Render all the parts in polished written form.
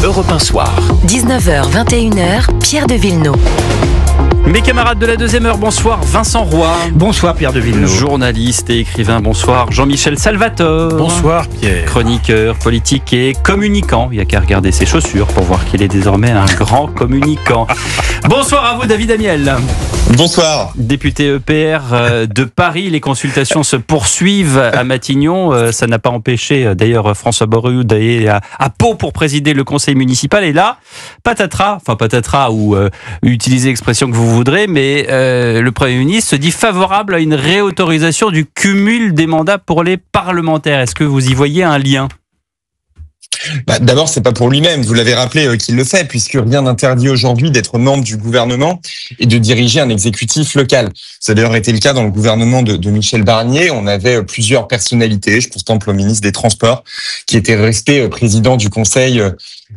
Europe 1 Soir. 19h, 21h, Pierre de Villeneuve. Mes camarades de la deuxième heure, bonsoir Vincent Roy. Bonsoir Pierre de Villeneuve. Journaliste et écrivain, bonsoir Jean-Michel Salvatore. Bonsoir Pierre. Chroniqueur, politique et communicant. Il n'y a qu'à regarder ses chaussures pour voir qu'il est désormais un grand communicant. Bonsoir à vous David Amiel. Bonsoir. Député EPR de Paris, les consultations se poursuivent à Matignon. Ça n'a pas empêché d'ailleurs François Bayrou d'aller à Pau pour présider le conseil municipal. Et là, patatras ou utilisez l'expression que vous voudrez, mais le Premier ministre se dit favorable à une réautorisation du cumul des mandats pour les parlementaires. Est-ce que vous y voyez un lien ? D'abord, c'est pas pour lui-même. Vous l'avez rappelé qu'il le fait, puisque rien n'interdit aujourd'hui d'être membre du gouvernement et de diriger un exécutif local. Ça a d'ailleurs été le cas dans le gouvernement de Michel Barnier. On avait plusieurs personnalités. Je pense par exemple au ministre des Transports, qui était resté président du conseil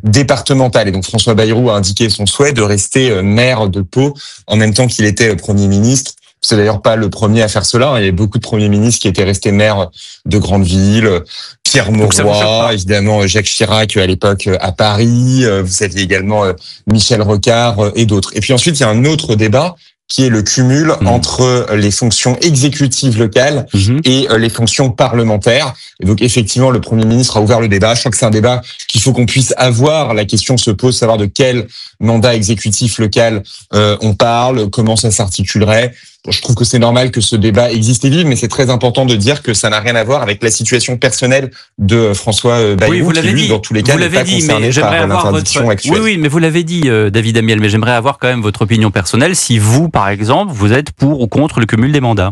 départemental. Et donc François Bayrou a indiqué son souhait de rester maire de Pau en même temps qu'il était Premier ministre. C'est d'ailleurs pas le premier à faire cela. Il y a beaucoup de premiers ministres qui étaient restés maires de grandes villes. Pierre Mauroy, évidemment Jacques Chirac à l'époque à Paris. Vous aviez également Michel Rocard et d'autres. Et puis ensuite, il y a un autre débat qui est le cumul entre les fonctions exécutives locales et les fonctions parlementaires. Et donc effectivement, le Premier ministre a ouvert le débat. Je crois que c'est un débat qu'il faut qu'on puisse avoir. La question se pose, savoir de quel mandat exécutif local on parle, comment ça s'articulerait. Je trouve que c'est normal que ce débat existe et vive, mais c'est très important de dire que ça n'a rien à voir avec la situation personnelle de François Bayrou, qui lui, dans tous les cas, n'est pas concerné par l'interdiction actuelle. Oui, mais vous l'avez dit, David Amiel, mais j'aimerais avoir quand même votre opinion personnelle. Si vous, par exemple, vous êtes pour ou contre le cumul des mandats.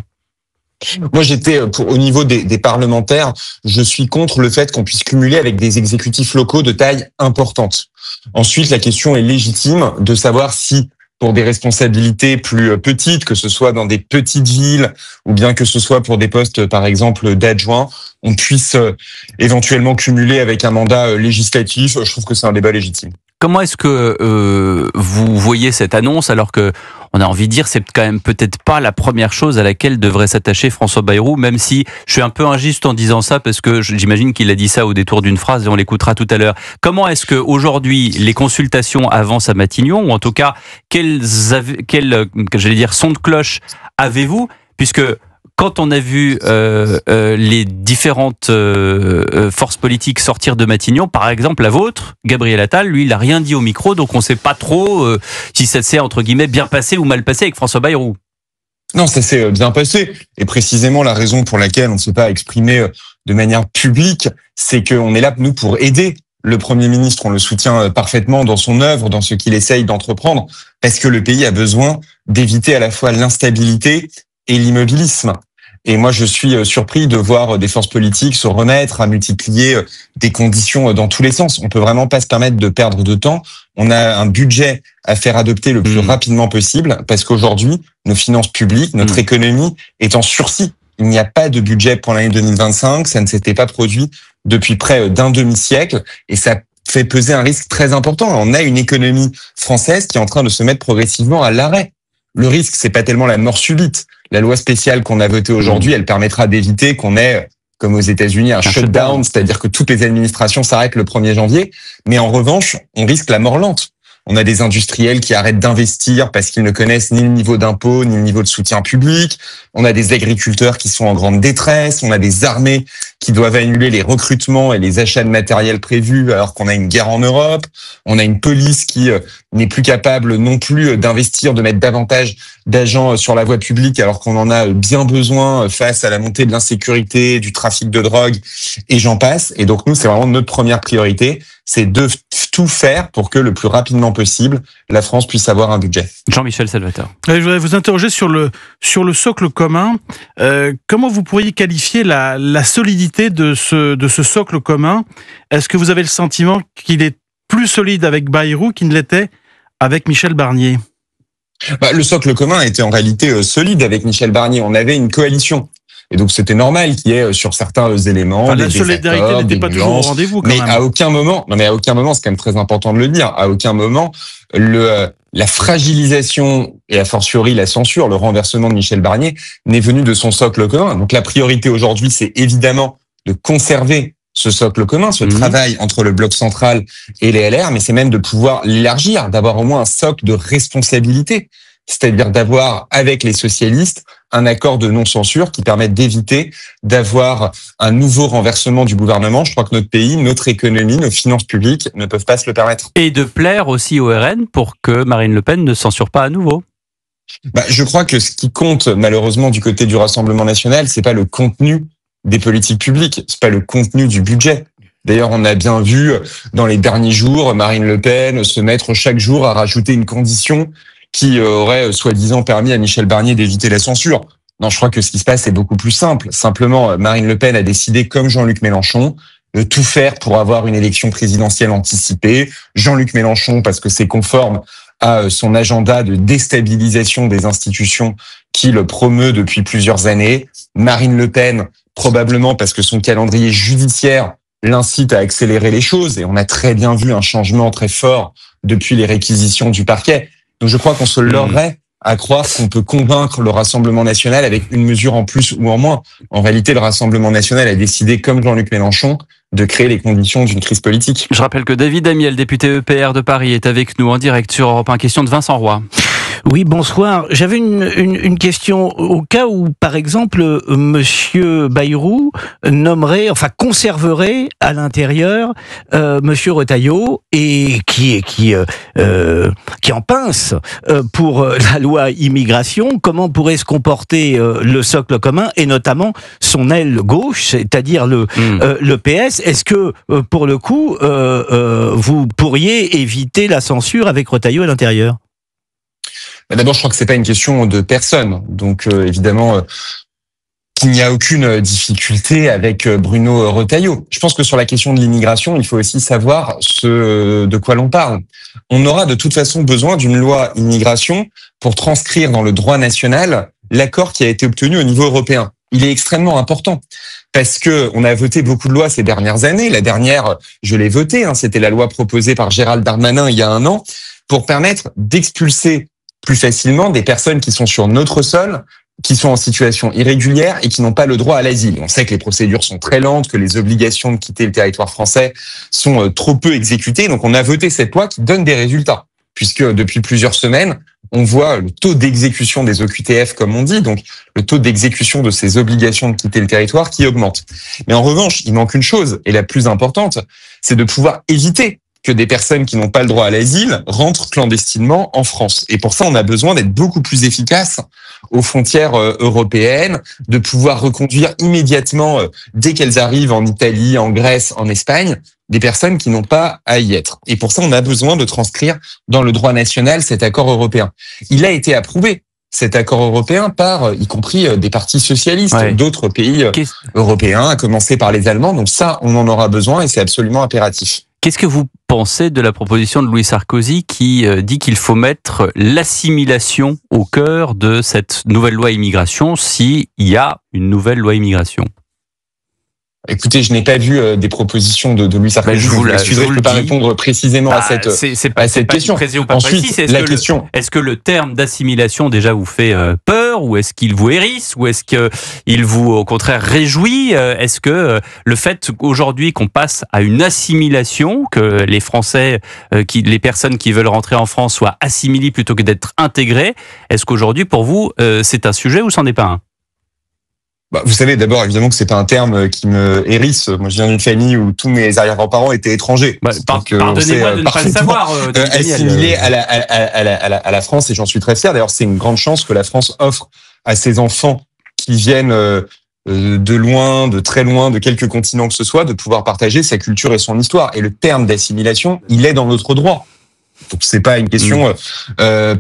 Moi, j'étais au niveau des parlementaires, je suis contre le fait qu'on puisse cumuler avec des exécutifs locaux de taille importante. Ensuite, la question est légitime de savoir si, pour des responsabilités plus petites, que ce soit dans des petites villes ou bien que ce soit pour des postes, par exemple, d'adjoint, on puisse éventuellement cumuler avec un mandat législatif. Je trouve que c'est un débat légitime. Comment est-ce que vous voyez cette annonce, alors que on a envie de dire c'est quand même peut-être pas la première chose à laquelle devrait s'attacher François Bayrou, même si je suis un peu injuste en disant ça parce que j'imagine qu'il a dit ça au détour d'une phrase et on l'écoutera tout à l'heure. Comment est-ce que aujourd'hui les consultations avancent à Matignon, ou en tout cas quel son de cloche avez-vous, puisque quand on a vu les différentes forces politiques sortir de Matignon, par exemple la vôtre, Gabriel Attal, lui, il n'a rien dit au micro, donc on ne sait pas trop si ça s'est, entre guillemets, bien passé ou mal passé avec François Bayrou. Non, ça s'est bien passé. Et précisément, la raison pour laquelle on ne s'est pas exprimé de manière publique, c'est qu'on est là, nous, pour aider le Premier ministre. On le soutient parfaitement dans son œuvre, dans ce qu'il essaye d'entreprendre, parce que le pays a besoin d'éviter à la fois l'instabilité et l'immobilisme. Et moi, je suis surpris de voir des forces politiques se remettre à multiplier des conditions dans tous les sens. On peut vraiment pas se permettre de perdre de temps. On a un budget à faire adopter le plus rapidement possible, parce qu'aujourd'hui, nos finances publiques, notre économie est en sursis. Il n'y a pas de budget pour l'année 2025. Ça ne s'était pas produit depuis près d'un demi-siècle, et ça fait peser un risque très important. On a une économie française qui est en train de se mettre progressivement à l'arrêt. Le risque, c'est pas tellement la mort subite. La loi spéciale qu'on a votée aujourd'hui, elle permettra d'éviter qu'on ait, comme aux États-Unis, un shutdown, c'est-à-dire que toutes les administrations s'arrêtent le 1er janvier. Mais en revanche, on risque la mort lente. On a des industriels qui arrêtent d'investir parce qu'ils ne connaissent ni le niveau d'impôt, ni le niveau de soutien public. On a des agriculteurs qui sont en grande détresse. On a des armées qui doivent annuler les recrutements et les achats de matériel prévus alors qu'on a une guerre en Europe. On a une police qui n'est plus capable non plus d'investir, de mettre davantage d'agents sur la voie publique alors qu'on en a bien besoin face à la montée de l'insécurité, du trafic de drogue et j'en passe. Et donc nous, c'est vraiment notre première priorité, c'est de tout faire pour que le plus rapidement possible, la France puisse avoir un budget. Jean-Michel Salvatore. Je voudrais vous interroger sur le socle commun. Comment vous pourriez qualifier la solidité de ce socle commun ? Est-ce que vous avez le sentiment qu'il est plus solide avec Bayrou qu'il ne l'était avec Michel Barnier ? Le socle commun était en réalité solide avec Michel Barnier. On avait une coalition. Et donc, c'était normal qu'il y ait sur certains éléments la solidarité n'était pas toujours au rendez-vous, quand même. À aucun moment, c'est quand même très important de le dire, à aucun moment, la fragilisation et a fortiori la censure, le renversement de Michel Barnier n'est venu de son socle commun. Donc, la priorité aujourd'hui, c'est évidemment de conserver ce socle commun, ce travail entre le bloc central et les LR, mais c'est même de pouvoir l'élargir, d'avoir au moins un socle de responsabilité, c'est-à-dire d'avoir avec les socialistes un accord de non-censure qui permette d'éviter d'avoir un nouveau renversement du gouvernement. Je crois que notre pays, notre économie, nos finances publiques ne peuvent pas se le permettre. Et de plaire aussi au RN pour que Marine Le Pen ne censure pas à nouveau. Je crois que ce qui compte malheureusement du côté du Rassemblement national, c'est pas le contenu des politiques publiques, c'est pas le contenu du budget. D'ailleurs, on a bien vu dans les derniers jours Marine Le Pen se mettre chaque jour à rajouter une condition qui aurait soi-disant permis à Michel Barnier d'éviter la censure. Non, je crois que ce qui se passe est beaucoup plus simple. Simplement, Marine Le Pen a décidé, comme Jean-Luc Mélenchon, de tout faire pour avoir une élection présidentielle anticipée. Jean-Luc Mélenchon, parce que c'est conforme à son agenda de déstabilisation des institutions qu'il promeut depuis plusieurs années. Marine Le Pen, probablement parce que son calendrier judiciaire l'incite à accélérer les choses. Et on a très bien vu un changement très fort depuis les réquisitions du parquet. Donc je crois qu'on se leurrerait à croire qu'on peut convaincre le Rassemblement national avec une mesure en plus ou en moins. En réalité, le Rassemblement national a décidé, comme Jean-Luc Mélenchon, de créer les conditions d'une crise politique. Je rappelle que David Amiel, député EPR de Paris, est avec nous en direct sur Europe 1. Question de Vincent Roy. Oui, bonsoir. J'avais une question au cas où, par exemple, Monsieur Bayrou conserverait à l'intérieur Monsieur Retailleau et qui en pince pour la loi immigration. Comment pourrait se comporter le socle commun et notamment son aile gauche, c'est-à-dire le PS? Est-ce que pour le coup, vous pourriez éviter la censure avec Retailleau à l'intérieur? D'abord, je crois que c'est pas une question de personne. Donc, évidemment, qu'il n'y a aucune difficulté avec Bruno Retailleau. Je pense que sur la question de l'immigration, il faut aussi savoir de quoi l'on parle. On aura de toute façon besoin d'une loi immigration pour transcrire dans le droit national l'accord qui a été obtenu au niveau européen. Il est extrêmement important parce que on a voté beaucoup de lois ces dernières années. La dernière, je l'ai votée, c'était la loi proposée par Gérald Darmanin il y a 1 an pour permettre d'expulser plus facilement des personnes qui sont sur notre sol, qui sont en situation irrégulière et qui n'ont pas le droit à l'asile. On sait que les procédures sont très lentes, que les obligations de quitter le territoire français sont trop peu exécutées. Donc on a voté cette loi qui donne des résultats, puisque depuis plusieurs semaines, on voit le taux d'exécution des OQTF, comme on dit, donc le taux d'exécution de ces obligations de quitter le territoire qui augmente. Mais en revanche, il manque une chose, et la plus importante, c'est de pouvoir éviter que des personnes qui n'ont pas le droit à l'asile rentrent clandestinement en France. Et pour ça, on a besoin d'être beaucoup plus efficace aux frontières européennes, de pouvoir reconduire immédiatement, dès qu'elles arrivent en Italie, en Grèce, en Espagne, des personnes qui n'ont pas à y être. Et pour ça, on a besoin de transcrire dans le droit national cet accord européen. Il a été approuvé, cet accord européen, par y compris des partis socialistes, d'autres pays européens, à commencer par les Allemands. Donc ça, on en aura besoin et c'est absolument impératif. Qu'est-ce que vous pensez de la proposition de Louis Sarkozy qui dit qu'il faut mettre l'assimilation au cœur de cette nouvelle loi immigration s'il y a une nouvelle loi immigration? Écoutez, je n'ai pas vu des propositions de Louis Sarkozy. Je ne peux pas répondre précisément à cette question. Ensuite, est-ce que le terme d'assimilation déjà vous fait peur, ou est-ce qu'il vous hérisse, ou est-ce qu'il vous au contraire réjouit? Est-ce que le fait qu'aujourd'hui qu'on passe à une assimilation, que les Français, les personnes qui veulent rentrer en France soient assimilées plutôt que d'être intégrées, est-ce qu'aujourd'hui pour vous c'est un sujet ou c'en est pas un? Vous savez, d'abord, évidemment que c'est pas un terme qui me hérisse. Moi, je viens d'une famille où tous mes arrière-grands-parents étaient étrangers. Pardonnez-moi de ne pas le savoir. Assimilés à la France, et j'en suis très fier. D'ailleurs, c'est une grande chance que la France offre à ses enfants qui viennent de loin, de très loin, de quelques continents que ce soit, de pouvoir partager sa culture et son histoire. Et le terme d'assimilation, il est dans notre droit. Donc, c'est pas une question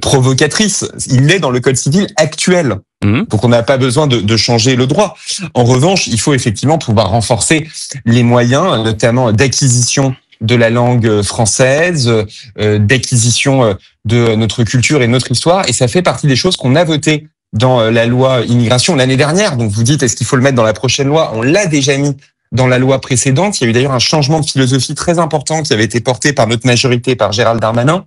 provocatrice. Il est dans le Code civil actuel. Donc on n'a pas besoin de changer le droit. En revanche, il faut effectivement pouvoir renforcer les moyens, notamment d'acquisition de la langue française, d'acquisition de notre culture et notre histoire. Et ça fait partie des choses qu'on a votées dans la loi immigration l'année dernière. Donc vous dites, est-ce qu'il faut le mettre dans la prochaine loi? On l'a déjà mis dans la loi précédente. Il y a eu d'ailleurs un changement de philosophie très important qui avait été porté par notre majorité, par Gérald Darmanin,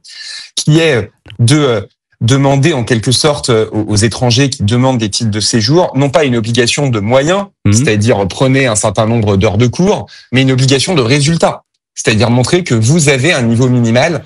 qui est de demander en quelque sorte aux étrangers qui demandent des titres de séjour, non pas une obligation de moyens, c'est-à-dire prenez un certain nombre d'heures de cours, mais une obligation de résultat. C'est-à-dire montrer que vous avez un niveau minimal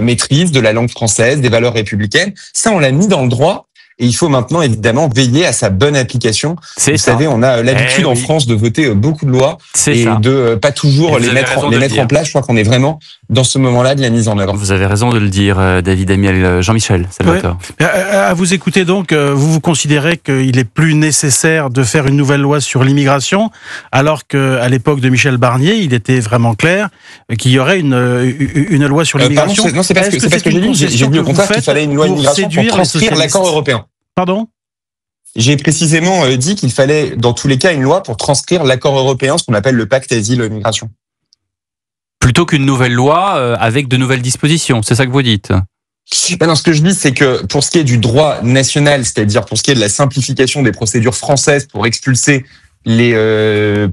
maîtrise de la langue française, des valeurs républicaines. Ça, on l'a mis dans le droit. Et il faut maintenant, évidemment, veiller à sa bonne application. Vous savez, on a l'habitude en France de voter beaucoup de lois et de pas toujours les mettre en place. Je crois qu'on est vraiment dans ce moment-là de la mise en œuvre. Vous avez raison de le dire, David Amiel. Jean-Michel Salvatore. À vous écouter donc, vous considérez qu'il est plus nécessaire de faire une nouvelle loi sur l'immigration, alors qu'à l'époque de Michel Barnier, il était vraiment clair qu'il y aurait une loi sur l'immigration. Non, c'est pas ce que j'ai dit. J'ai dit au contraire qu'il fallait une loi immigration pour transcrire l'accord européen. Pardon ? J'ai précisément dit qu'il fallait, dans tous les cas, une loi pour transcrire l'accord européen, ce qu'on appelle le pacte asile-migration. Plutôt qu'une nouvelle loi avec de nouvelles dispositions, c'est ça que vous dites ? Non, ce que je dis, c'est que pour ce qui est du droit national, c'est-à-dire pour ce qui est de la simplification des procédures françaises pour expulser les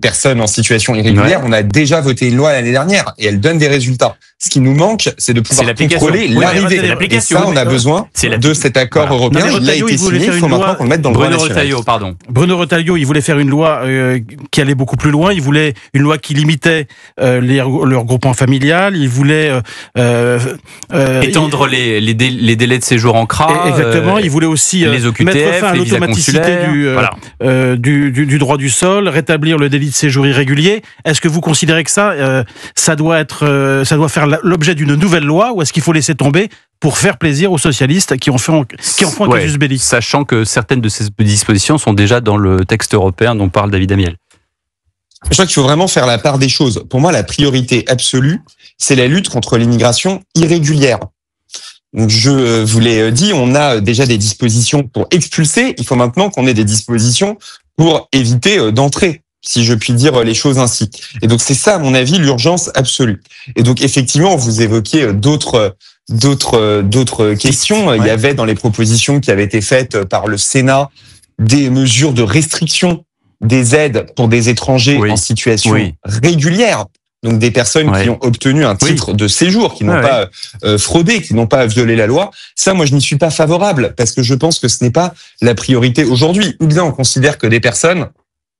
personnes en situation irrégulière, on a déjà voté une loi l'année dernière et elle donne des résultats. Ce qui nous manque, c'est de pouvoir contrôler l'arrivée. Et ça, on a besoin de cet accord européen. Il a été signé, il faut maintenant qu'on le mette dans le droit national. Bruno Retailleau, il voulait faire une loi qui allait beaucoup plus loin. Il voulait une loi qui limitait le regroupement familial. Il voulait étendre les délais de séjour en CRA. Exactement. Il voulait aussi les OQTF, mettre fin à l'automaticité du droit du sol, rétablir le délit de séjour irrégulier. Est-ce que vous considérez que ça doit faire l'objet d'une nouvelle loi, ou est-ce qu'il faut laisser tomber pour faire plaisir aux socialistes qui en font un casus belli? Sachant que certaines de ces dispositions sont déjà dans le texte européen dont parle David Amiel. Je crois qu'il faut vraiment faire la part des choses. Pour moi, la priorité absolue, c'est la lutte contre l'immigration irrégulière. Donc, je vous l'ai dit, on a déjà des dispositions pour expulser. Il faut maintenant qu'on ait des dispositions pour éviter d'entrer, si je puis dire les choses ainsi. Et donc, c'est ça, à mon avis, l'urgence absolue. Et donc, effectivement, vous évoquiez d'autres questions. Il y avait dans les propositions qui avaient été faites par le Sénat des mesures de restriction des aides pour des étrangers en situation régulière. Donc des personnes qui ont obtenu un titre de séjour, qui n'ont pas fraudé, qui n'ont pas violé la loi. Ça, moi, je n'y suis pas favorable, parce que je pense que ce n'est pas la priorité aujourd'hui. Ou bien on considère que des personnes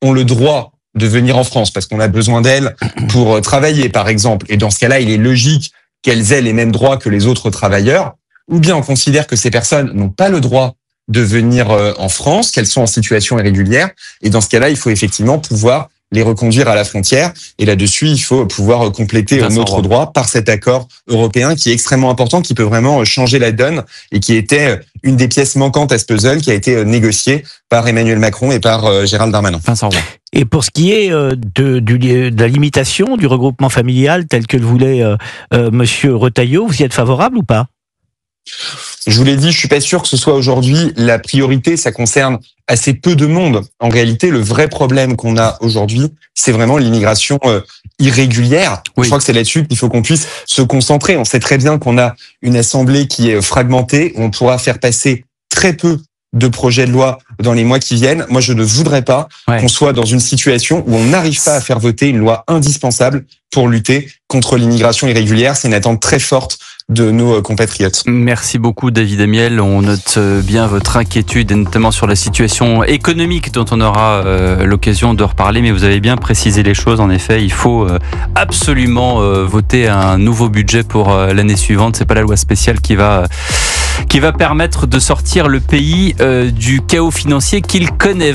ont le droit de venir en France parce qu'on a besoin d'elles pour travailler, par exemple. Et dans ce cas-là, il est logique qu'elles aient les mêmes droits que les autres travailleurs. Ou bien on considère que ces personnes n'ont pas le droit de venir en France, qu'elles sont en situation irrégulière. Et dans ce cas-là, il faut effectivement pouvoir les reconduire à la frontière. Et là-dessus, il faut pouvoir compléter notre droit par cet accord européen qui est extrêmement important, qui peut vraiment changer la donne et qui était une des pièces manquantes à ce puzzle qui a été négocié par Emmanuel Macron et par Gérald Darmanin. Et pour ce qui est de la limitation du regroupement familial tel que le voulait Monsieur Retailleau, vous y êtes favorable ou pas ? Je vous l'ai dit, je suis pas sûr que ce soit aujourd'hui la priorité. Ça concerne assez peu de monde. En réalité, le vrai problème qu'on a aujourd'hui, c'est vraiment l'immigration irrégulière. Je crois que c'est là-dessus qu'il faut qu'on puisse se concentrer. On sait très bien qu'on a une assemblée qui est fragmentée. On pourra faire passer très peu de projets de loi dans les mois qui viennent. Moi, je ne voudrais pas qu'on soit dans une situation où on n'arrive pas à faire voter une loi indispensable pour lutter contre l'immigration irrégulière. C'est une attente très forte de nos compatriotes. Merci beaucoup David Amiel, on note bien votre inquiétude et notamment sur la situation économique dont on aura l'occasion de reparler, mais vous avez bien précisé les choses. En effet, il faut absolument voter un nouveau budget pour l'année suivante. C'est pas la loi spéciale qui va permettre de sortir le pays du chaos financier qu'il connaît.